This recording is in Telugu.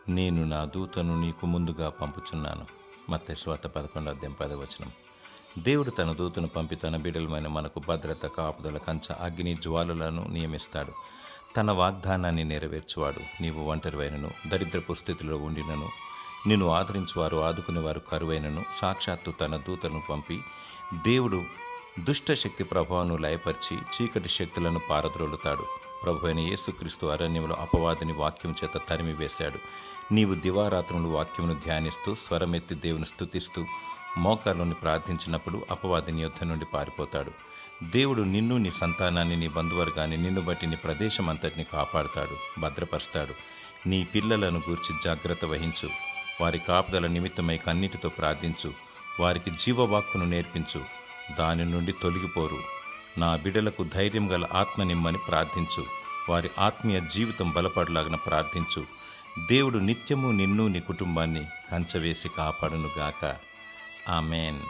నేను నా దూతను నీకు ముందుగా పంపుచున్నాను. మత్తయి సువార్త 11:10. దేవుడు తన దూతను పంపి తన బిడ్డలమైన మనకు భద్రత, కాపుదల, కంచ, అగ్ని జ్వాలలను నియమిస్తాడు. తన వాగ్దానాన్ని నెరవేర్చువాడు. నీవు ఒంటరివైనను, దరిద్రపు స్థితిలో ఉండినను, నిన్ను ఆదరించువారు, ఆదుకునేవారు కరువైనను, సాక్షాత్తు తన దూతను పంపి దేవుడు దుష్ట శక్తి ప్రభావాన్ని లయపరిచి చీకటి శక్తులను పారద్రోలుతాడు. ప్రభు అయిన యేసుక్రీస్తు అరణ్యంలో అపవాదిని వాక్యం చేత తరిమి వేశాడు. నీవు దివారాత్రములు వాక్యమును ధ్యానిస్తూ స్వరమెత్తి దేవుని స్తుతిస్తూ మోకాళ్ళని ప్రార్థించినప్పుడు అపవాదిని యుద్ధ నుండి పారిపోతాడు. దేవుడు నిన్ను, నీ సంతానాన్ని, నీ బంధువర్గాన్ని, నిన్ను బట్టి నీ ప్రదేశం అంతటిని కాపాడుతాడు, భద్రపరుస్తాడు. నీ పిల్లలను గూర్చి జాగ్రత్త వహించు. వారి కాపుదల నిమిత్తమై కన్నీటితో ప్రార్థించు. వారికి జీవవాక్కును నేర్పించు, దాని నుండి తొలగిపోరు. నా బిడ్డలకు ధైర్యం గల ఆత్మనిమ్మని ప్రార్థించు. వారి ఆత్మీయ జీవితం బలపడలాగిన ప్రార్థించు. దేవుడు నిత్యము నిన్ను, నీ కుటుంబాన్ని కంచవేసి కాపాడునుగాక. ఆమెన్.